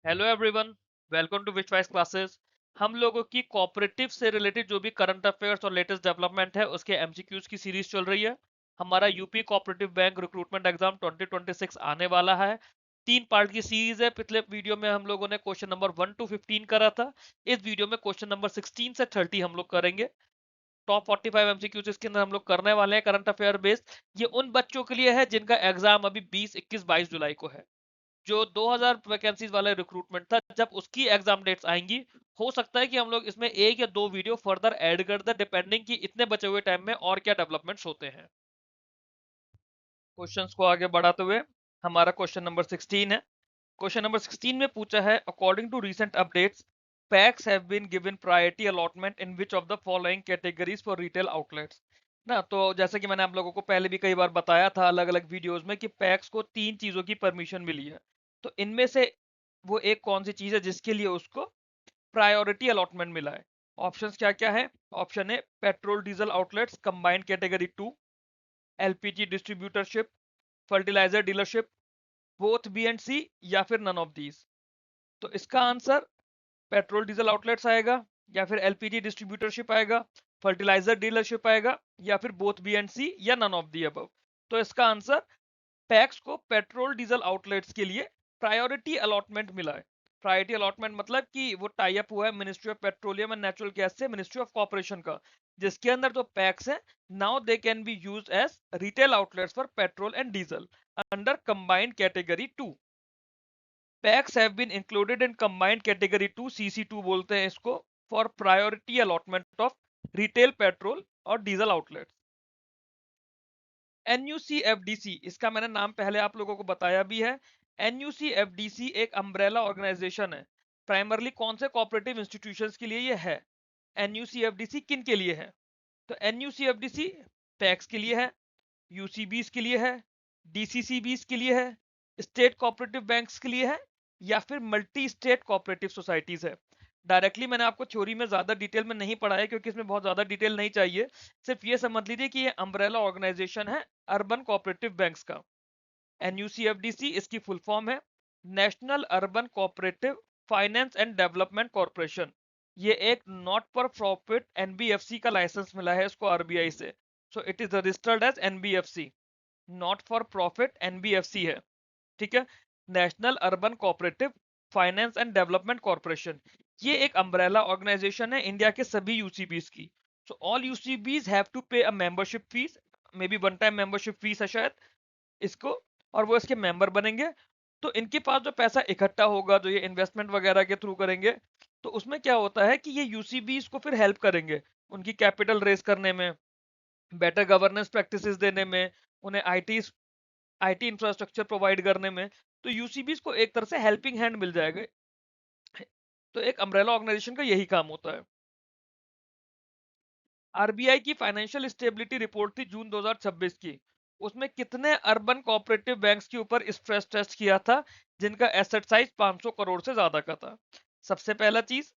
Hello everyone, welcome to विच वाइज classes. हम लोगों की कोऑपरेटिव से रिलेटेड जो भी करंट अफेयर्स और लेटेस्ट डेवलपमेंट है उसके एमसीक्यूज की सीरीज चल रही है। हमारा UP cooperative bank recruitment exam 2026 आने वाला है। 3 पार्ट की सीरीज है। पिछले वीडियो में हम लोगों ने क्वेश्चन नंबर 1 to 15 करा था। इस वीडियो में क्वेश्चन नंबर 16 से 30 हम लोग करेंगे। टॉप 45 एमसीक्यूज इसके अंदर हम लोग करने वाले हैं करंट अफेयर बेस्ड। ये उन बच्चों के लिए है जिनका एग्जाम अभी 20, 21, 22 जुलाई को है। जो 2000 वैकेंसीज वाला रिक्रूटमेंट था, जब उसकी एग्जाम डेट्स आएंगी, हो सकता है कि हम लोग इसमें 1 या 2 वीडियो फर्दर ऐड कर दे, डिपेंडिंग कि इतने बचे हुए टाइम में और क्या डेवलपमेंट्स होते हैं। क्वेश्चंस को आगे बढ़ाते हुए हमारा क्वेश्चन नंबर 16 है। क्वेश्चन नंबर 16 में पूछा है, according to recent updates, PACS have been given priority allotment in which of the following categories for retail outlets. ना तो जैसे कि मैंने आप लोगों को पहले भी कई बार बताया था अलग अलग वीडियोस में कि पैक्स को 3 चीजों की परमिशन मिली है। तो इनमें से वो एक कौन सी चीज है जिसके लिए उसको प्रायोरिटी अलॉटमेंट मिला है। ऑप्शंस क्या क्या है? ऑप्शन है petrol diesel outlets combined category 2, LPG distributorship, fertilizer dealership, both B and C, या फिर नन ऑफ दीज। तो इसका आंसर पेट्रोल डीजल आउटलेट्स आएगा, या फिर एलपीजी डिस्ट्रीब्यूटरशिप आएगा, फर्टिलाइजर डीलरशिप आएगा, या फिर बोथ बी एंड सी, या नन ऑफ दी अबव। तो इसका आंसर, पैक्स को पेट्रोल डीजल आउटलेट्स के लिए प्रायोरिटी अलॉटमेंट मिला है। प्रायोरिटी अलॉटमेंट मतलब कि वो टाई अप हुआ है ministry of petroleum and natural gas से, मिनिस्ट्री ऑफ कॉर्पोरेशन का, जिसके अंदर जो पैक्स है, now they can be used as retail outlets for petrol and diesel under combined category 2। PACS have been included in combined category 2, CC2 बोलते हैं इसको, for priority allotment of retail petrol और diesel outlets. NUCFDC, इसका मैंने नाम पहले आप लोगों को बताया भी है। NUCFDC एक अम्ब्रेला ऑर्गेनाइजेशन है। प्राइमरली कौन से कोऑपरेटिव इंस्टीट्यूशंस के लिए ये है? NUCFDC किन के लिए है? तो NUCFDC टैक्स के लिए है, यूसीबीज के लिए है, डीसीसीबीज के लिए है, स्टेट कोऑपरेटिव बैंक्स के लिए है, या फिर मल्टी स्टेट कोऑपरेटिव सोसाइटीज है। डायरेक्टली मैंने आपको थ्योरी में ज्यादा डिटेल में नहीं पढ़ाया क्योंकि इसमें बहुत ज्यादा डिटेल नहीं चाहिए। सिर्फ ये समझ लीजिए कि ये अम्ब्रेला ऑर्गेनाइजेशन है अर्बन कोऑपरेटिव बैंक्स का। NUCFDC इसकी फुल फॉर्म है national urban cooperative finance and development corporation. ये एक नॉट फॉर प्रॉफिट NBFC का लाइसेंस मिला है इसको RBI से। So it is registered as NBFC, not for profit NBFC है। ठीक है, national urban cooperative finance and development corporation. ये एक अम्ब्रेला ऑर्गेनाइजेशन है इंडिया के सभी यूसीबीज की। So all UCBs have to pay a membership fees, may be one time membership fees है शायद इसको, और वो इसके मेंबर बनेंगे। तो इनके पास जो पैसा इकट्ठा होगा जो ये इन्वेस्टमेंट वगैरह के थ्रू करेंगे, तो उसमें क्या होता है कि ये यूसीबीज को फिर हेल्प करेंगे उनकी कैपिटल रेज करने में, बेटर गवर्नेंस प्रैक्टिसेस देने में, उन्हें आईटी इंफ्रास्ट्रक्चर प्रोवाइड करने में। तो यूसीबीज को एक तरह से हेल्पिंग हैंड मिल जाएगा। तो एक अम्ब्रेला ऑर्गेनाइजेशन का यही काम होता है। आरबीआई की फाइनेंशियल स्टेबिलिटी रिपोर्ट थी जून 2026 की। उसमें कितने अर्बन कोऑपरेटिव बैंक्स के ऊपर स्ट्रेस टेस्ट किया था जिनका एसेट साइज 500 करोड़ से ज्यादा का था? सबसे पहला चीज,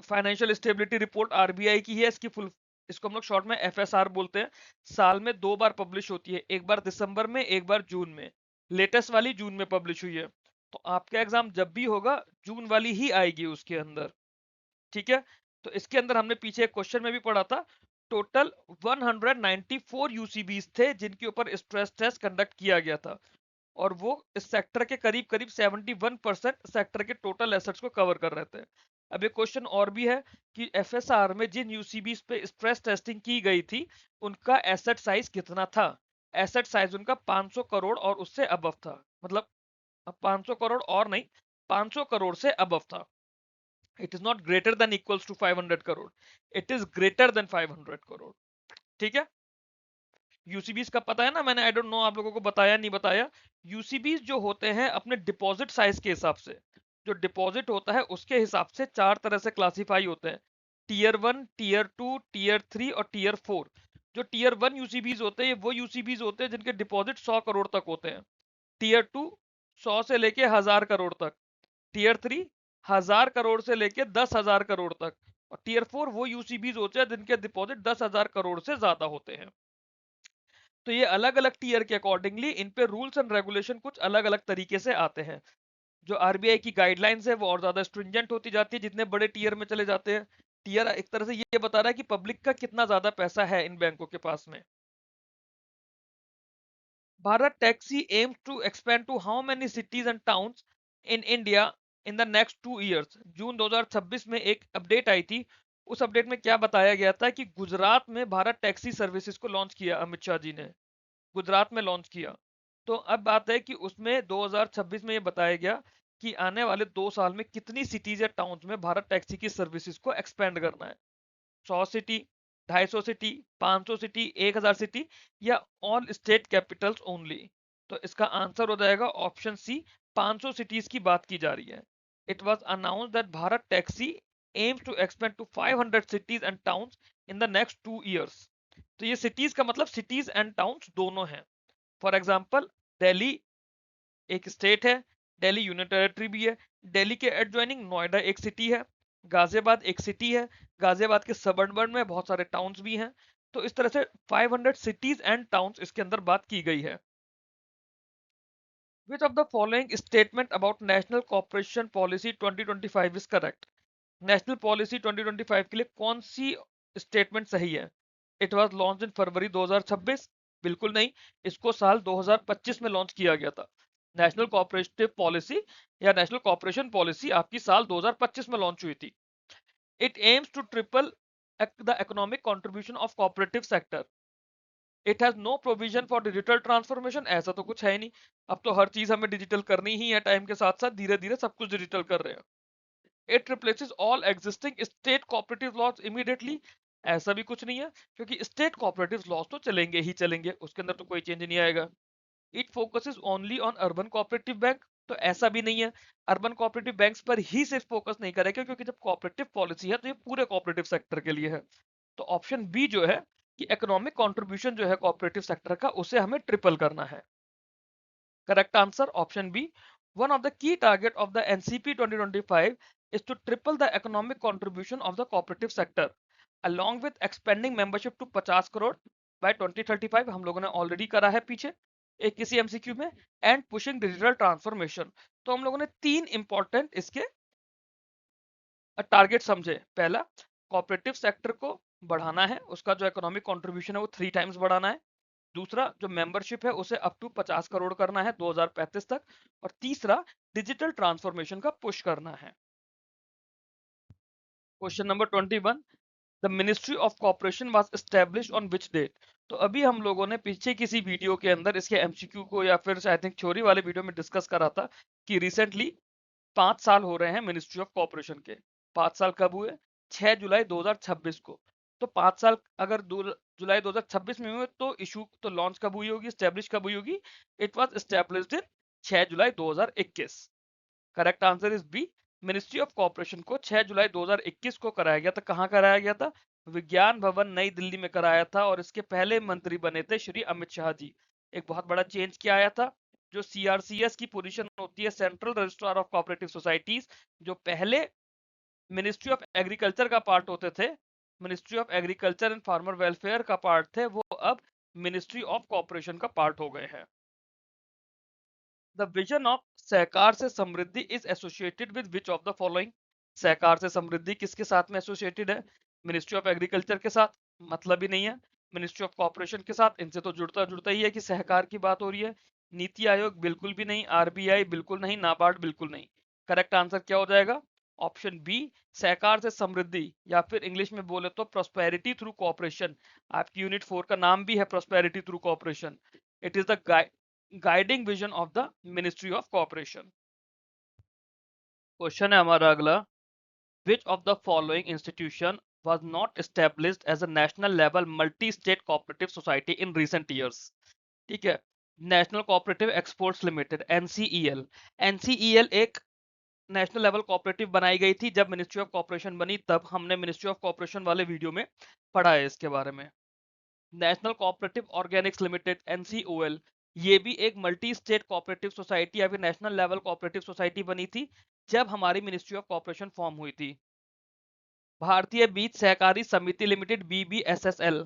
फाइनेंशियल स्टेबिलिटी रिपोर्ट आरबीआई की है, इसकी फुल, इसको हम लोग शॉर्ट में एफएसआर बोलते हैं। साल में 2 बार पब्लिश होती है, एक बार दिसंबर में, एक बार जून में। लेटेस्ट वाली जून में पब्लिश हुई है। तो आपका एग्जाम जब भी होगा जून वाली ही आएगी उसके अंदर। ठीक है, तो इसके अंदर हमने पीछे एक क्वेश्चन में भी पढ़ा था, टोटल 194 यूसीबीज थे जिनके ऊपर स्ट्रेस टेस्ट कंडक्ट किया गया था, और वो इस सेक्टर के करीब करीब 71% सेक्टर के टोटल एसेट्स को कवर कर रहे थे। अब एक क्वेश्चन और भी है कि एफएसआर में जिन यूसीबीज पे स्ट्रेस टेस्टिंग की गई थी उनका एसेट साइज कितना था? एसेट साइज उनका 500 करोड़ और उससे अबव था, मतलब 500 करोड़ और नहीं, 500 करोड़ से अबव था। It is not greater than equals to 500 crore, it is greater than 500 crore. ठीक है, यूसीबीज का पता है ना, मैंने आई डोंट नो आप लोगों को बताया नहीं बताया। यूसीबीज जो होते हैं अपने डिपॉजिट साइज के हिसाब से, जो डिपॉजिट होता है उसके हिसाब से 4 तरह से क्लासिफाई होते हैं, टीयर 1, टीयर 2, टीयर 3 और टीयर 4। जो टीयर 1 यूसीबीज होते हैं वो यूसीबीज होते हैं जिनके डिपॉजिट 100 करोड़ तक होते हैं। टीयर 2 100 से लेके 1000 करोड़ तक, टीयर 3 1000 करोड़ से लेके 10,000 करोड़ तक, और टीयर 4 वो यूसीबीज होते हैं जिनके डिपॉजिट 10,000 करोड़ से ज्यादा होते हैं। तो ये अलग अलग टीयर के अकॉर्डिंगली इन पे रूल्स एंड रेगुलेशन कुछ अलग अलग तरीके से आते हैं। जो आरबीआई की गाइडलाइंस है वो और ज्यादा स्ट्रिंजेंट होती जाती है जितने बड़े टीयर में चले जाते हैं। टीयर एक तरह से ये बता रहा है कि पब्लिक का कितना ज्यादा पैसा है इन बैंकों के पास में। Bharat taxi aims to expand to how many cities and towns in India in the next 2 years. जून 2026 में एक अपडेट आई थी। उस अपडेट में क्या बताया गया था कि गुजरात में भारत टैक्सी सर्विसेज को लॉन्च किया अमित शाह जी ने। गुजरात में लॉन्च किया। तो अब बात है कि उसमें 2026 में ये बताया गया कि आने वाले 2 साल में कितनी सिटीज या टाउन्स में भारत टैक्सी की सर्विसेज को एक्सपेंड करना है। 100 सिटी, 250 सिटी, 500 सिटी, 1000 सिटी, या ऑल स्टेट कैपिटल्स ओनली। तो इसका आंसर हो जाएगा ऑप्शन सी, 500 सिटीज की बात की जा रही है। It was announce that Bharat taxi aims to expand to 500 cities and towns in the next 2 years. तो ये सिटीज का मतलब सिटीज एंड टाउन्स दोनों हैं। फॉर एग्जाम्पल, दिल्ली एक स्टेट है, दिल्ली यूनियन टेरिटरी भी है। दिल्ली के एडजॉइनिंग नोएडा एक सिटी है, गाजियाबाद एक सिटी है, गाजियाबाद के सबअर्बन में बहुत सारे टाउन्स भी हैं। तो इस तरह से 500 सिटीज एंड टाउन्स इसके अंदर बात की गई है। विच of the following statement about national corporation policy 2025 is correct. National policy 2025 के लिए कौन सी स्टेटमेंट सही है? इट वाज लॉन्च इन फरवरी 2026। बिल्कुल नहीं, इसको साल 2025 में लॉन्च किया गया था। नेशनल कॉर्पोरेटिव पॉलिसी या नेशनल कॉर्पोरेशन पॉलिसी आपकी साल 2025 में लॉन्च हुई थी। It aims to triple the economic contribution of corporative sector. It has no provision for digital transformation. ऐसा तो कुछ है ही नहीं। अब तो हर चीज हमें डिजिटल करनी ही है, टाइम के साथ साथ धीरे धीरे सब कुछ डिजिटल कर रहे हैं। It replaces all existing state cooperative laws immediately. ऐसा भी कुछ नहीं है, क्योंकि स्टेट कोऑपरेटिव लॉज तो चलेंगे ही चलेंगे, उसके अंदर तो कोई चेंज नहीं आएगा। It focuses only on urban cooperative bank. तो ऐसा भी नहीं है, अर्बन कोऑपरेटिव बैंक्स पर ही सिर्फ फोकस नहीं करेगा, क्योंकि जब कोऑपरेटिव पॉलिसी है तो ये पूरे कोऑपरेटिव सेक्टर के लिए है। तो ऑप्शन बी जो है कि इकोनॉमिक कंट्रीब्यूशन जो है कोऑपरेटिव सेक्टर का, उसे हमें ट्रिपल करना है। Correct answer option B. One of the key target of the NCP 2025 is to triple the economic contribution of the cooperative sector, along with expanding membership to 50 crore by 2035। हम लोगों ने already करा है पीछे एक किसी एमसीक्यू में। And pushing digital transformation. तो हम लोगों ने 3 इंपॉर्टेंट इसके टारगेट समझे। पहला, कोऑपरेटिव सेक्टर को बढ़ाना है, उसका जो इकोनॉमिक कंट्रीब्यूशन है वो 3 टाइम्स बढ़ाना है। दूसरा, जो मेंबरशिप है उसे अप टू 50 करोड़ करना है 2035 तक। और तीसरा, डिजिटल ट्रांसफॉर्मेशन का पुश करना है। Question number 21, the ministry of corporation was established on which date. तो अभी हम लोगों ने पीछे किसी वीडियो के अंदर इसके एमसीक्यू को, या फिर आई थिंक थ्योरी वाले वीडियो में डिस्कस करा था कि रिसेंटली 5 साल हो रहे हैं मिनिस्ट्री ऑफ कॉर्पोरेशन के। 5 साल कब हुए? 6 जुलाई 2026 को। तो 5 साल अगर जुलाई 2026 में हुए तो इशू तो लॉन्च कब हुई होगी, स्टैब्लिश कब हुई होगी? It was established in 6 July 2021। Correct answer is B. Ministry of corporation को 6 जुलाई 2021 को कराया गया था। कहाँ कराया गया था? विज्ञान भवन नई दिल्ली में कराया था। और इसके पहले मंत्री बने थे श्री अमित शाह जी। एक बहुत बड़ा चेंज किया आया था। जो सीआरसीएस की पोजीशन होती है, central registrar of cooperative societies, जो पहले मिनिस्ट्री ऑफ एग्रीकल्चर का पार्ट होते थे, ministry of agriculture and farmer welfare का पार्ट थे, वो अब मिनिस्ट्री ऑफ कॉर्पोरेशन का पार्ट हो गए हैं। द विजन ऑफ सहकार से समृद्धि is associated with which of the following. सहकार से समृद्धि किसके साथ में एसोसिएटेड है? मिनिस्ट्री ऑफ एग्रीकल्चर के साथ? मतलब ही नहीं है। मिनिस्ट्री ऑफ कॉर्पोरेशन के साथ? इनसे तो जुड़ता जुड़ता ही है कि सहकार की बात हो रही है। नीति आयोग बिल्कुल भी नहीं, आरबीआई बिल्कुल नहीं, नाबार्ड बिल्कुल नहीं। करेक्ट आंसर क्या हो जाएगा? ऑप्शन बी, सहकार से समृद्धि, या फिर इंग्लिश में बोले तो प्रोस्पेरिटी थ्रू कॉर्पोरेशन। आपकी यूनिट 4 का नाम भी है prosperity through corporation. It is the guiding vision of the ministry of corporation. Question है हमारा अगला, विच of the following institution was not established as a national level multi-state cooperative society in recent years। ठीक है, national cooperative exports limited, NCEL. NCEL एक national level cooperative बनाई गई थी जब मिनिस्ट्री ऑफ कॉर्पोरेशन बनी, तब हमने मिनिस्ट्री ऑफ कॉर्पोरेशन वाले वीडियो में पढ़ा है इसके बारे में। नेशनल कोऑपरेटिव ऑर्गेनिक्स लिमिटेड, एनसीओएल, ये भी एक मल्टी स्टेट कोऑपरेटिव सोसाइटी या फिर नेशनल लेवल कोऑपरेटिव सोसाइटी बनी थी जब हमारी मिनिस्ट्री ऑफ कॉर्पोरेशन फॉर्म हुई थी। भारतीय बीज सहकारी समिति लिमिटेड, बीबीएसएसएल,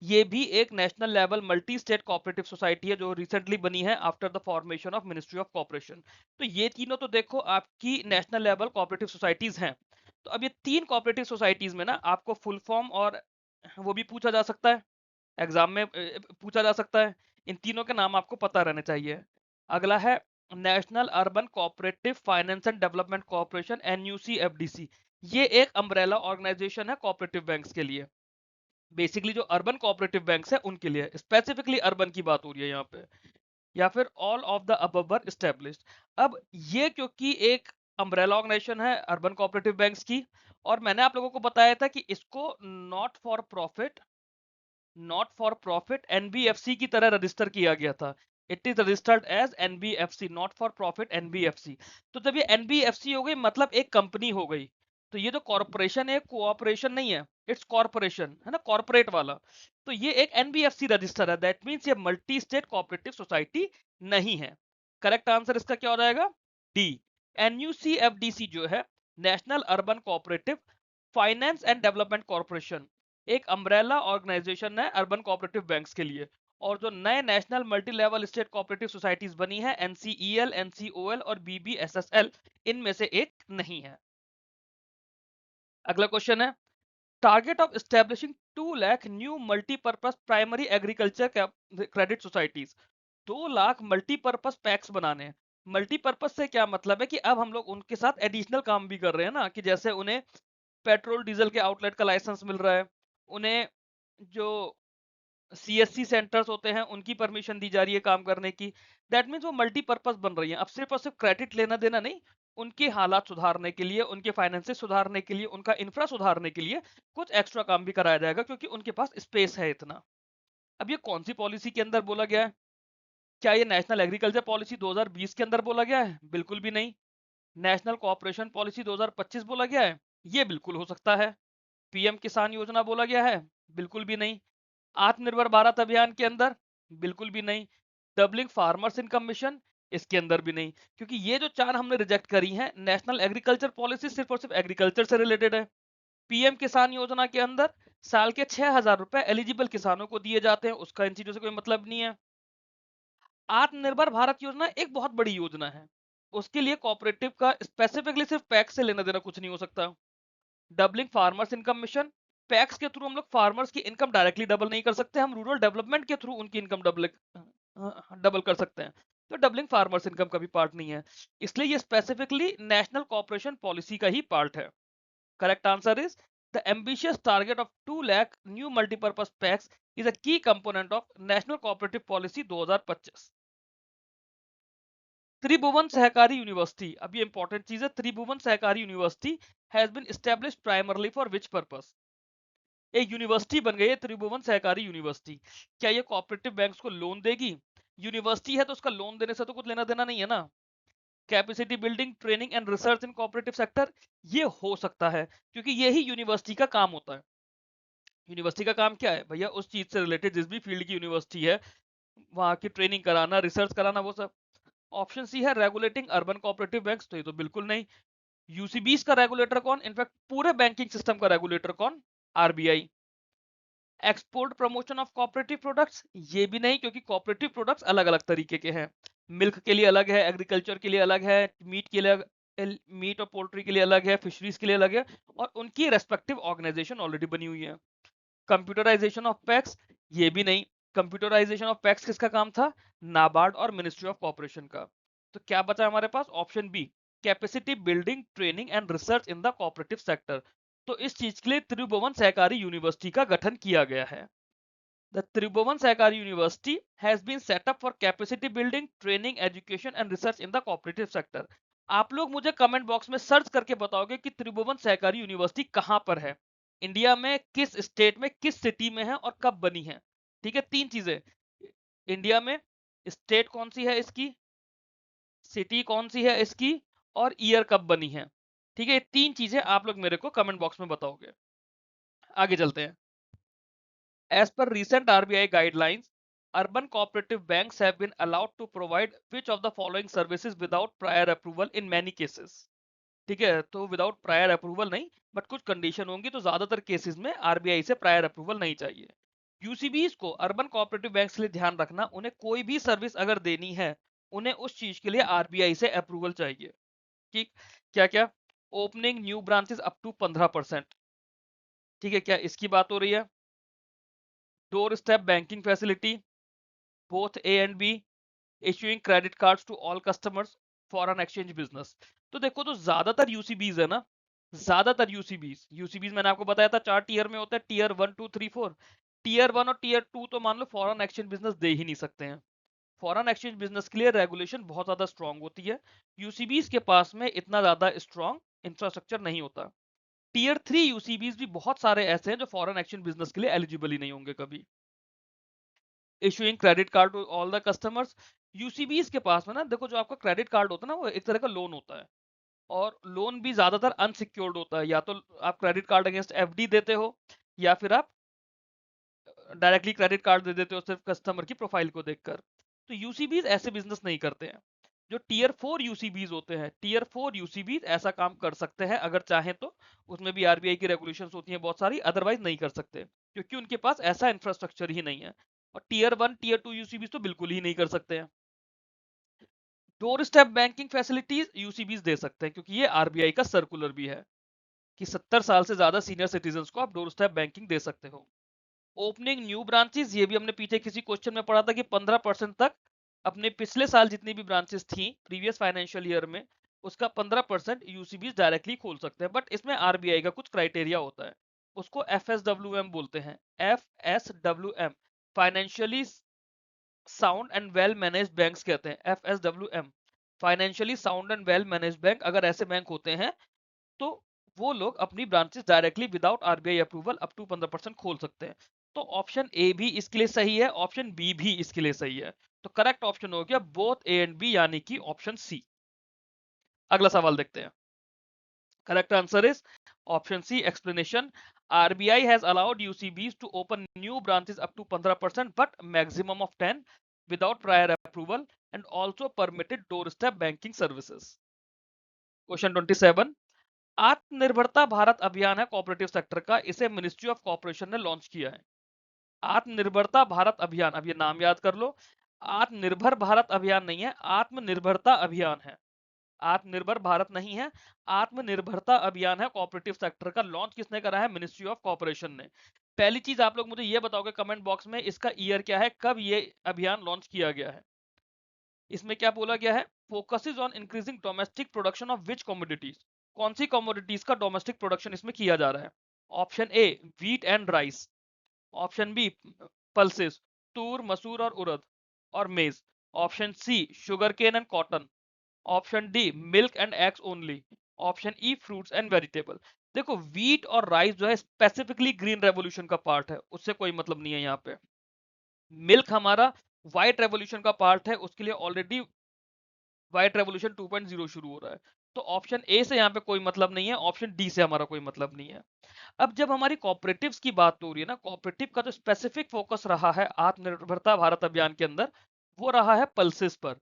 ये भी एक national level multi state cooperative society है जो रिसेंटली बनी है after the formation of ministry of corporation. तो ये तीनों तो देखो आपकी नेशनल लेवल कोऑपरेटिव सोसाइटीज हैं। तो अब ये तीन कोऑपरेटिव सोसाइटीज में ना आपको फुल फॉर्म और वो भी पूछा जा सकता है, एग्जाम में पूछा जा सकता है। इन तीनों के नाम आपको पता रहने चाहिए। अगला है national urban cooperative finance and development corporation, NUCFDC। ये एक अम्ब्रेला ऑर्गेनाइजेशन है कोऑपरेटिव बैंक्स के लिए। बेसिकली जो अर्बन कोऑपरेटिव बैंक्स है उनके लिए, स्पेसिफिकली अर्बन की बात हो रही है यहाँ पे। या फिर all of the above were established. अब ये क्योंकि एक अम्ब्रेला ऑर्गेनाइजेशन है अर्बन कोऑपरेटिव बैंक्स की, और मैंने आप लोगों को बताया था कि इसको नॉट फॉर प्रॉफिट एनबीएफसी की तरह रजिस्टर किया गया था। It is registered as NBFC, not for profit NBFC. तो जब ये एनबीएफसी हो गई मतलब एक कंपनी हो गई। तो ये जो कॉर्पोरेशन है कोऑपरेशन नहीं है, इट्स कॉर्पोरेशन है ना, कॉर्पोरेट वाला। तो ये एक एनबीएफसी रजिस्टर है, दैट मीन्स ये मल्टी स्टेट कोऑपरेटिव सोसाइटी नहीं है। करेक्ट आंसर इसका क्या हो जाएगा? डी। एनयूसीएफडीसी जो है national urban cooperative finance and development corporation, एक अम्ब्रेला ऑर्गेनाइजेशन है अर्बन कोऑपरेटिव बैंक्स के लिए। और जो नए national multi level state cooperative societies बनी है एनसीईएल, एनसीओएल और बीबीएसएसएल, इनमें से एक नहीं है। अगला क्वेश्चन है target of establishing 2 lakh new multipurpose primary agriculture credit societies. 2 lakh multipurpose PACS बनाने हैं। मल्टीपर्पज से क्या मतलब है कि अब हम लोग उनके साथ एडिशनल काम भी कर रहे हैं ना, कि जैसे उन्हें पेट्रोल डीजल के आउटलेट का लाइसेंस मिल रहा है, उन्हें जो सीएससी सेंटर्स होते हैं उनकी परमिशन दी जा रही है काम करने की। दैट मीन्स वो मल्टीपर्पज बन रही है। अब सिर्फ और सिर्फ क्रेडिट लेना देना नहीं, उनके हालात सुधारने के लिए, उनके फाइनेंसेस सुधारने के लिए, उनका इंफ्रा सुधारने के लिए कुछ एक्स्ट्रा काम भी कराया जाएगा, क्योंकि उनके पास स्पेस है इतना। अब ये कौन सी पॉलिसी के अंदर बोला गया है? क्या ये नेशनल एग्रीकल्चर पॉलिसी 2020 के अंदर बोला गया है? बिल्कुल भी नहीं। नेशनल कोऑपरेशन पॉलिसी 2025 बोला गया है? ये बिल्कुल हो सकता है। पीएम किसान योजना बोला गया है? बिल्कुल भी नहीं। आत्मनिर्भर भारत अभियान के अंदर? बिल्कुल भी नहीं। Doubling farmers income mission? इसके अंदर भी नहीं, क्योंकि ये जो चार हमने रिजेक्ट करी हैं, नेशनल एग्रीकल्चर पॉलिसी सिर्फ और सिर्फ एग्रीकल्चर से रिलेटेड है। पीएम किसान योजना के अंदर साल के 6,000 रुपए एलिजिबल किसानों को दिए जाते हैं, उसका इन चीजों से कोई मतलब नहीं है। आत्मनिर्भर भारत योजना एक बहुत बड़ी योजना है, उसके लिए कोऑपरेटिव का स्पेसिफिकली सिर्फ पैक्स से लेना देना कुछ नहीं हो सकता। Doubling farmers income mission, PACS के थ्रू हम लोग फार्मर्स की इनकम डायरेक्टली डबल नहीं कर सकते, हम रूरल डेवलपमेंट के थ्रू उनकी इनकम डबल कर सकते हैं। तो डबलिंग फार्मर्स इनकम का भी पार्ट नहीं है, इसलिए ये स्पेसिफिकली नेशनल कॉर्पोरेशन पॉलिसी का ही पार्ट है। Correct answer is the ambitious target of 2 lakh new multipurpose PACS is a key component of national cooperative policy 2025। Tribhuvan Sahkari university, अब ये इंपॉर्टेंट चीज है, Tribhuvan Sahkari university has been established primarily for which purpose. एक university बन गई है त्रिभुवन सहकारी यूनिवर्सिटी। क्या ये कोऑपरेटिव बैंक्स को लोन देगी? यूनिवर्सिटी है तो उसका लोन देने से तो कुछ लेना देना नहीं है ना। Capacity building, training and research in cooperative sector, ये हो सकता है, क्योंकि यही यूनिवर्सिटी का काम होता है। यूनिवर्सिटी का काम क्या है भैया? उस चीज से रिलेटेड जिस भी फील्ड की यूनिवर्सिटी है वहां की ट्रेनिंग कराना, रिसर्च कराना, वो सब। ऑप्शन सी है रेगुलेटिंग अर्बन कोऑपरेटिव बैंक्स, तो ये तो बिल्कुल नहीं। यूसीबीस का रेगुलेटर कौन? इनफैक्ट पूरे बैंकिंग सिस्टम का रेगुलेटर कौन? RBI. Export promotion of cooperative products, ये भी नहीं, क्योंकि कोऑपरेटिव प्रोडक्ट्स अलग अलग तरीके के हैं। मिल्क के लिए अलग है, एग्रीकल्चर के लिए अलग है, मीट के लिए, मीट और पोल्ट्री के लिए अलग है, फिशरीज के लिए अलग है, और उनकी रेस्पेक्टिव ऑर्गेनाइजेशन ऑलरेडी बनी हुई है। कंप्यूटराइजेशन ऑफ पैक्स, ये भी नहीं। कंप्यूटराइजेशन ऑफ पैक्स किसका काम था? नाबार्ड और मिनिस्ट्री ऑफ कॉर्पोरेशन का। तो क्या बचा हमारे पास? Option B, capacity building, training and research in the cooperative sector. तो इस चीज के लिए त्रिभुवन सहकारी यूनिवर्सिटी का गठन किया गया है। The Tribhuvan Sahkari university has been set up for capacity building, training, education and research in the cooperative sector. आप लोग मुझे कमेंट बॉक्स में सर्च करके बताओगे कि त्रिभुवन सहकारी यूनिवर्सिटी कहां पर है, इंडिया में किस स्टेट में, किस सिटी में है, और कब बनी है। ठीक है, तीन चीजें, इंडिया में, स्टेट कौन सी है इसकी, सिटी कौन सी है इसकी, और ईयर कब बनी है। ठीक है, ये तीन चीजें आप लोग मेरे को कमेंट बॉक्स में बताओगे। आगे चलते हैं। As per recent RBI guidelines, urban cooperative banks have been allowed to provide which of the following services without prior approval in many cases। ठीक है, तो विदाउट प्रायर अप्रूवल नहीं, बट कुछ कंडीशन होंगी, तो ज्यादातर केसेस में आरबीआई से प्रायर अप्रूवल नहीं चाहिए। यूसीबीज को अर्बन कोऑपरेटिव बैंक के लिए ध्यान रखना, उन्हें कोई भी सर्विस अगर देनी है, उन्हें उस चीज के लिए आरबीआई से अप्रूवल चाहिए। ठीक, क्या क्या? Opening new branches up to 15%। ठीक है, क्या इसकी बात हो रही है? Door step banking facility both A and B, issuing credit cards to all customers, foreign exchange business. तो देखो, तो ज्यादातर यूसीबीज है ना, ज्यादातर यूसीबीज मैंने आपको बताया था 4 टीयर में होता है, टीयर 1 2 3 4। टीयर 1 और टीयर 2 तो मान लो फॉरेन एक्सचेंज बिजनेस दे ही नहीं सकते हैं। फॉरेन एक्सचेंज बिजनेस के लिए रेगुलेशन बहुत ज्यादा स्ट्रांग होती है, यूसीबीज के पास में इतना ज्यादा स्ट्रांग इंफ्रास्ट्रक्चर नहीं होता। टीयर 3 यूसीबीज भी बहुत सारे ऐसे हैं जो फॉरेन एक्सचेंज बिजनेस के लिए एलिजिबल ही नहीं होंगे कभी। Issuing credit card to all the customers, UCBs के पास में ना देखो, जो आपका क्रेडिट कार्ड होता है ना, वो एक तरह का लोन होता है, और लोन भी ज्यादातर अनसिक्योर्ड होता है। या तो आप क्रेडिट कार्ड अगेंस्ट एफडी देते हो, या फिर आप डायरेक्टली क्रेडिट कार्ड दे देते हो सिर्फ कस्टमर की प्रोफाइल को देखकर। तो यूसीबीज ऐसे बिजनेस नहीं करते हैं। जो टीयर 4 यूसीबीज होते हैं, टीयर 4 यूसीबीज ऐसा काम कर सकते हैं अगर चाहें तो। उसमें भी आरबीआई की रेगुलेशंस होती हैं बहुत सारी, अदरवाइज नहीं कर सकते, क्योंकि उनके पास ऐसा इंफ्रास्ट्रक्चर ही नहीं है। और टीयर 1 टीयर 2 यूसीबीज तो बिल्कुल ही नहीं कर सकते हैं। Door step banking facilities UCBs दे सकते हैं, क्योंकि ये आरबीआई का सर्कुलर भी है कि 70 साल से ज्यादा सीनियर सिटीजन को आप डोर स्टेप बैंकिंग दे सकते हो। ओपनिंग न्यू ब्रांचेस, ये भी हमने पीछे किसी क्वेश्चन में पढ़ा था कि 15% तक अपने पिछले साल जितनी भी ब्रांचेस थी प्रीवियस फाइनेंशियल ईयर में, उसका 15% यूसीबीज डायरेक्टली खोल सकते हैं। बट इसमें आरबीआई का कुछ क्राइटेरिया होता है, उसको एफएसडब्ल्यूएम बोलते हैं, FSWM, financially sound and well managed banks कहते हैं, FSWM, financially sound and well managed bank. अगर ऐसे बैंक होते हैं तो वो लोग अपनी branches directly without RBI approval up to 15% खोल सकते हैं। तो ऑप्शन ए भी इसके लिए सही है, ऑप्शन बी भी इसके लिए सही है। तो करेक्ट ऑप्शन हो गया बोथ ए एंड बी, यानी कि ऑप्शन सी। अगला सवाल देखते हैं। Correct answer is option C, explanation. RBI has allowed UCBs to open new branches up to 15% but maximum of 10 without prior approval, and also permitted door step banking services. Question 27, आत्मनिर्भरता भारत अभियान है cooperative sector का, इसे ministry of corporation ने launch किया है। आत्मनिर्भरता भारत अभियान, अब ये नाम याद कर लो, आत्मनिर्भर भारत अभियान नहीं है, आत्मनिर्भरता अभियान है। आत्मनिर्भर भारत नहीं है, आत्मनिर्भरता अभियान है कोऑपरेटिव सेक्टर का। लॉन्च किसने करा है? मिनिस्ट्री ऑफ कॉर्पोरेशन ने। पहली चीज आप लोग मुझे ये बताओगे कमेंट बॉक्स में, इसका ईयर क्या है, कब ये अभियान लॉन्च किया गया है। इसमें क्या बोला गया है? Focuses on increasing domestic production of which commodities, कौन सी कमोडिटीज का डोमेस्टिक प्रोडक्शन इसमें किया जा रहा है? Option A wheat and rice, option B pulses, tur masoor और उड़द और maize, option C sugarcane and cotton, option D milk and eggs only, option E fruits and vegetable. देखो, व्हीट और राइस जो है स्पेसिफिकली ग्रीन रेवोल्यूशन का part है, उससे कोई मतलब नहीं है यहाँ पे। मिल्क हमारा व्हाइट रेवोल्यूशन का पार्ट है, उसके लिए ऑलरेडी व्हाइट रेवोल्यूशन 2.0 शुरू हो रहा है। तो ऑप्शन ए से यहाँ पे कोई मतलब नहीं है, ऑप्शन डी से हमारा कोई मतलब नहीं है। अब जब हमारी कॉपरेटिव्स की बात हो रही है ना, कॉपरेटिव का जो स्पेसिफिक फोकस रहा है आत्मनिर्भरता भारत अभियान के अंदर, वो रहा है पल्सेस पर,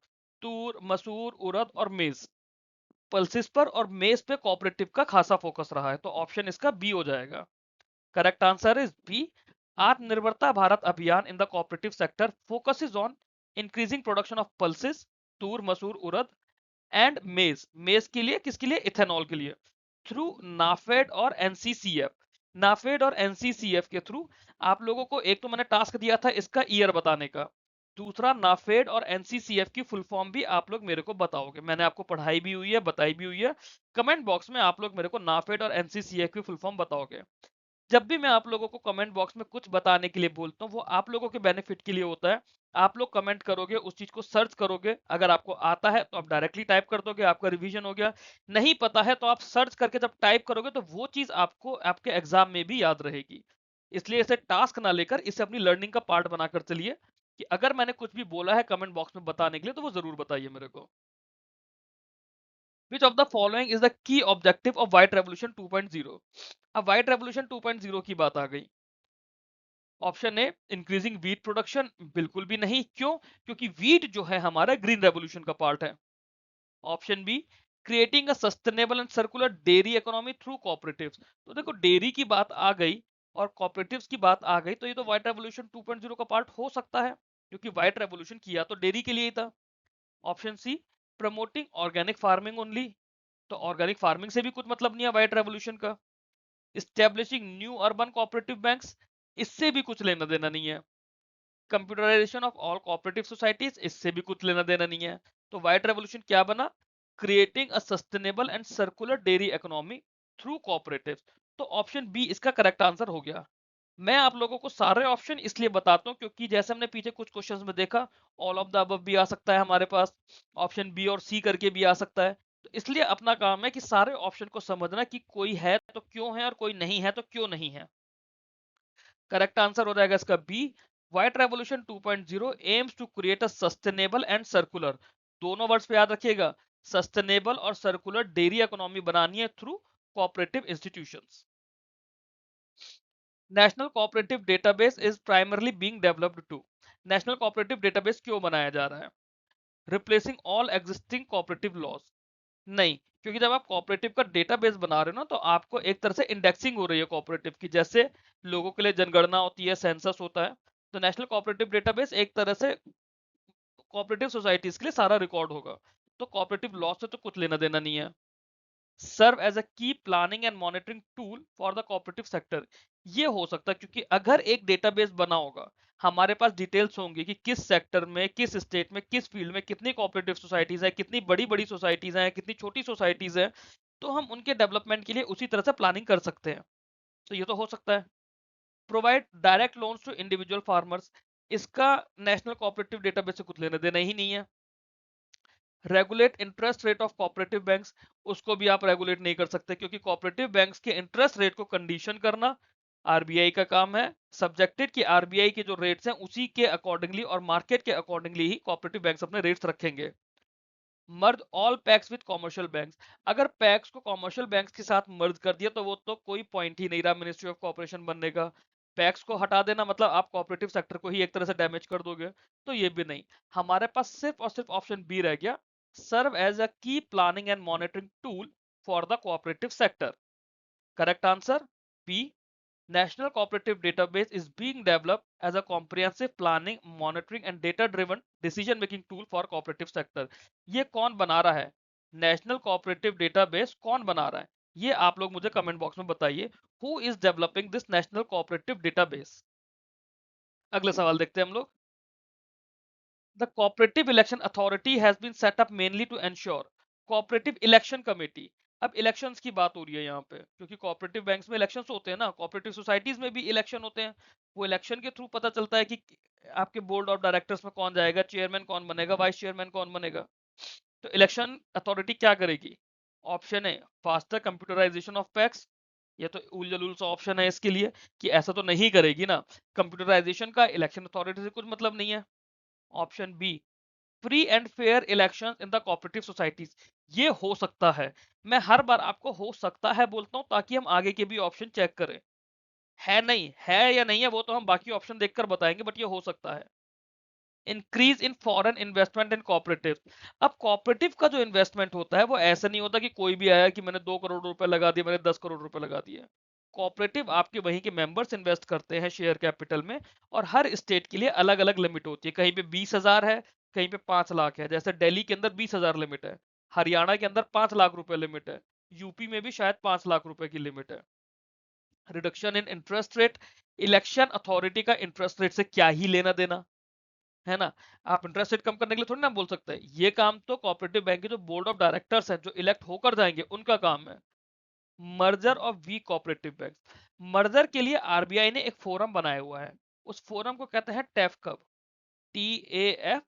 तूर मसूर उड़द और मेज। पल्सेस पर और मेज पे कॉपरेटिव का खासा फोकस रहा है, तो ऑप्शन इसका बी हो जाएगा। Correct answer is B, Atmanirbharta Bharat Abhiyan in the cooperative sector focuses on increasing production of pulses, tur masoor urad and मेज। मेज के लिए, किसके लिए? इथेनॉल के लिए, थ्रू नाफेड और एनसीसीएफ। नाफेड और एनसीसीएफ के थ्रू आप लोगों को, एक तो मैंने टास्क दिया था इसका ईयर बताने का, दूसरा नाफेड और एनसीसीएफ की फुल फॉर्म भी आप लोग मेरे को बताओगे। मैंने आपको पढ़ाई भी हुई है, बताई भी हुई है। कमेंट बॉक्स में आप लोग मेरे को नाफेड और एनसीसीएफ की फुल फॉर्म बताओगे। जब भी मैं आप लोगों को कमेंट बॉक्स में कुछ बताने के लिए बोलता हूँ, वो आप लोगों के बेनिफिट के लिए होता है। आप लोग कमेंट करोगे, उस चीज को सर्च करोगे, अगर आपको आता है तो आप डायरेक्टली टाइप कर दोगे, आपका रिवीजन हो गया। नहीं पता है तो आप सर्च करके जब टाइप करोगे तो वो चीज आपको आपके एग्जाम में भी याद रहेगी। इसलिए इसे टास्क ना लेकर इसे अपनी लर्निंग का पार्ट बनाकर चलिए, कि अगर मैंने कुछ भी बोला है कमेंट बॉक्स में बताने के लिए तो वो जरूर बताइए मेरे को। Which of the following is the key objective of White Revolution 2.0? अब व्हाइट रेवोल्यूशन 2.0 की बात आ गई। Option A increasing wheat production, बिल्कुल भी नहीं। क्यों? क्योंकि वीट जो है हमारा ग्रीन रेवोल्यूशन का पार्ट है। Option be creating a sustainable and circular dairy economy through cooperatives. तो देखो, डेयरी की बात आ गई और कॉपरेटिव्स की बात आ गई तो ये तो व्हाइट रेवोल्यूशन 2.0 का पार्ट हो सकता है, क्योंकि व्हाइट रेवोल्यूशन किया तो डेयरी के लिए ही था। Option C, promoting organic farming only, तो ऑर्गेनिक फार्मिंग से भी कुछ मतलब नहीं है व्हाइट रेवोल्यूशन का। Establishing new urban cooperative banks, इससे भी कुछ लेना देना नहीं है। Computerisation of all cooperative societies, इससे भी कुछ लेना देना नहीं है। तो व्हाइट रेवोल्यूशन क्या बना? Creating a sustainable and circular dairy economy through cooperatives. तो ऑप्शन बी इसका करेक्ट आंसर हो गया। मैं आप लोगों को सारे ऑप्शन इसलिए बताता हूँ क्योंकि जैसे हमने पीछे कुछ क्वेश्चंस में देखा, ऑल ऑफ द अबव भी आ सकता है हमारे पास, ऑप्शन बी और सी करके भी आ सकता है। तो इसलिए अपना काम है कि सारे ऑप्शन को समझना कि कोई है तो क्यों है और कोई नहीं है तो क्यों नहीं है। करेक्ट आंसर हो जाएगा इसका B. White revolution 2.0 aims to create a sustainable and circular, दोनों वर्ड्स पे याद रखिएगा, सस्टेनेबल और सर्कुलर डेयरी इकोनॉमी बनानी है through cooperative institutions. National cooperative database is primarily being developed to, national cooperative database क्यों बनाया जा रहा है? Replacing all existing cooperative laws, नहीं, क्योंकि जब आप कोऑपरेटिव का डेटाबेस बना रहे हो ना तो आपको एक तरह से इंडेक्सिंग हो रही है कोऑपरेटिव की, जैसे लोगों के लिए जनगणना होती है, सेंसस होता है। तो नेशनल कोऑपरेटिव डेटाबेस एक तरह से कोऑपरेटिव सोसाइटीज के लिए सारा रिकॉर्ड होगा। तो कोऑपरेटिव लॉ से तो कुछ लेना देना नहीं है। सर्व as a key planning and monitoring tool for the cooperative sector, ये हो सकता है क्योंकि अगर एक डेटाबेस बना होगा, हमारे पास डिटेल्स होंगी कि किस सेक्टर में, किस स्टेट में, किस फील्ड में कितनी कोऑपरेटिव सोसाइटीज है, कितनी बड़ी बड़ी सोसाइटीज हैं, कितनी छोटी सोसाइटीज है, तो हम उनके डेवलपमेंट के लिए उसी तरह से प्लानिंग कर सकते हैं। तो ये तो हो सकता है। Provide direct loans to individual farmers, इसका नेशनल कोऑपरेटिव डेटाबेस से कुछ लेना देना ही नहीं है। Regulate interest rate of cooperative banks, उसको भी आप रेगुलेट नहीं कर सकते क्योंकि कोऑपरेटिव बैंक्स के इंटरेस्ट रेट को कंडीशन करना आरबीआई का काम है। सब्जेक्टेड कि आरबीआई के जो रेट्स हैं उसी के अकॉर्डिंगली और मार्केट के अकॉर्डिंगली ही कोऑपरेटिव बैंक्स अपने रेट्स रखेंगे। Merge all PACS with commercial banks, अगर पैक्स को कॉमर्शियल बैंक्स के साथ मर्ज कर दिया तो वो तो कोई पॉइंट ही नहीं रहा मिनिस्ट्री ऑफ कॉर्पोरेशन बनने का। पैक्स को हटा देना मतलब आप कोऑपरेटिव सेक्टर को ही एक तरह से डैमेज कर दोगे। तो ये भी नहीं, हमारे पास सिर्फ और सिर्फ ऑप्शन बी रह गया, सर्व as a key planning and monitoring tool for the cooperative sector. Correct answer B, National Cooperative Database is being developed as a comprehensive planning, monitoring and data-driven decision-making tool for cooperative sector. ये कौन बना रहा है? National Cooperative Database कौन बना रहा है? ये आप लोग मुझे कमेंट बॉक्स में बताइए। Who is developing this National Cooperative Database? अगले सवाल देखते हैं हम लोग। The Cooperative Election Authority has been set up mainly to ensure Cooperative Election Committee। अब इलेक्शंस की बात हो रही है यहाँ पे क्योंकि कोऑपरेटिव बैंक्स में इलेक्शंस होते हैं ना, कोऑपरेटिव सोसाइटीज में भी इलेक्शन होते हैं। वो इलेक्शन के थ्रू पता चलता है कि आपके बोर्ड ऑफ डायरेक्टर्स में कौन जाएगा, चेयरमैन कौन बनेगा, वाइस चेयरमैन कौन बनेगा। तो इलेक्शन अथॉरिटी क्या करेगी? ऑप्शन है फास्टर कंप्यूटराइजेशन ऑफ पैक्स, ये तो उल जलूल सा ऑप्शन है इसके लिए कि ऐसा तो नहीं करेगी ना, कंप्यूटराइजेशन का इलेक्शन अथॉरिटी से कुछ मतलब नहीं है। Option B, free and fair election in the cooperative societies, ये हो सकता है। मैं हर बार आपको हो सकता है बोलता हूं ताकि हम आगे के भी ऑप्शन चेक करें। है नहीं है या नहीं है वो तो हम बाकी ऑप्शन देखकर बताएंगे, बट ये हो सकता है। Increase in foreign investment in cooperative, अब कोऑपरेटिव का जो इन्वेस्टमेंट होता है वो ऐसा नहीं होता कि कोई भी आया कि मैंने 2 करोड़ रुपए लगा दिए, मैंने 10 करोड़ रुपए लगा दिए। कोऑपरेटिव आपके वहीं के मेंबर्स इन्वेस्ट करते हैं शेयर कैपिटल में, और हर स्टेट के लिए अलग अलग लिमिट होती है, कहीं पे 20,000 है, कहीं पे 5 लाख है। जैसे दिल्ली के अंदर 20,000 लिमिट है, हरियाणा के अंदर 5 लाख रुपए लिमिट है, यूपी में भी शायद 5 लाख रुपए की लिमिट है। Reduction in interest rate, election authority का इंटरेस्ट रेट से क्या ही लेना देना, है ना। आप इंटरेस्ट रेट कम करने के लिए थोड़ी ना बोल सकते हैं, ये काम तो कोऑपरेटिव बैंक के जो बोर्ड ऑफ डायरेक्टर्स हैं जो इलेक्ट होकर जाएंगे उनका काम है। Merger of weak cooperative bank, merger के लिए आरबीआई ने एक फोरम बनाया हुआ है, उस फोरम को कहते हैं टेफकब, TAFCUB।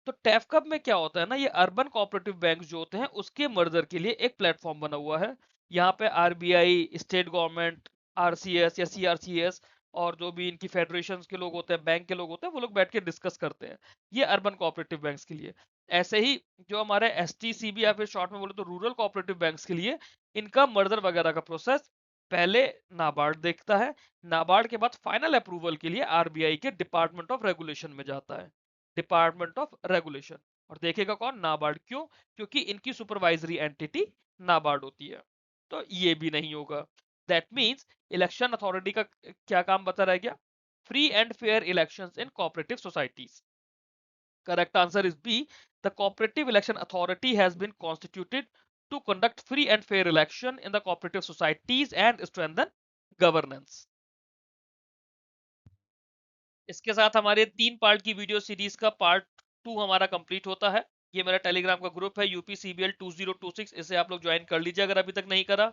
तो टेफकब में क्या होता है ना, ये अर्बन कोऑपरेटिव बैंक जो होते हैं उसके मर्जर के लिए एक प्लेटफॉर्म बना हुआ है। यहाँ पे आरबीआई, स्टेट गवर्नमेंट, आरसीएस या सीआरसीएस और जो भी इनकी फेडरेशन के लोग होते हैं, बैंक के लोग होते हैं, वो लोग बैठ के डिस्कस करते हैं। ये अर्बन कोऑपरेटिव बैंक्स के लिए। ऐसे ही जो हमारे एसटीसीबी या फिर शॉर्ट में बोले तो रूरल कोऑपरेटिव बैंक्स के लिए, इनका मर्जर वगैरह का प्रोसेस पहले नाबार्ड देखता है, नाबार्ड के बाद फाइनल अप्रूवल के लिए आरबीआई के डिपार्टमेंट ऑफ रेगुलेशन में जाता है, डिपार्टमेंट ऑफ रेगुलेशन। और देखेगा कौन? नाबार्ड। क्यों? क्योंकि इनकी सुपरवाइजरी एंटिटी नाबार्ड होती है। तो ये भी नहीं होगा। दैट मीन्स इलेक्शन अथॉरिटी का क्या काम बता रह गया? Free and fair elections in cooperative societies. Correct answer is B. The Cooperative Election Authority has been constituted to conduct free and fair election in the cooperative societies and strengthen governance. इसके साथ हमारे 3 part की video series का part 2 हमारा complete होता है. ये मेरा टेलीग्राम का ग्रुप है UPCBL 2026. इसे आप लोग ज्वाइन कर लीजिए अगर अभी तक नहीं करा.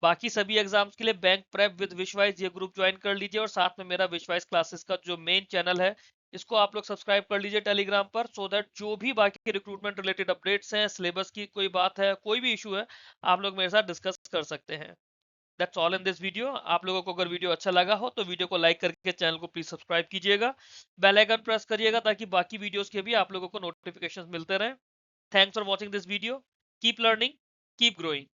बाकी सभी एग्जाम्स के लिए बैंक प्रेप विद विशवाइज ये ग्रुप ज्वाइन कर लीजिए, और साथ में मेरा विशवाइज क्लासेस का जो मेन चैनल है इसको आप लोग सब्सक्राइब कर लीजिए टेलीग्राम पर, सो दैट जो भी बाकी रिक्रूटमेंट रिलेटेड अपडेट्स हैं, सिलेबस की कोई बात है, कोई भी इशू है, आप लोग मेरे साथ डिस्कस कर सकते हैं. That's all in this video. आप लोगों को अगर वीडियो अच्छा लगा हो तो वीडियो को लाइक करके चैनल को प्लीज सब्सक्राइब कीजिएगा, बेल आइकन प्रेस करिएगा ताकि बाकी वीडियोस के भी आप लोगों को नोटिफिकेशन मिलते रहें. Thanks for watching this video. Keep learning, keep growing.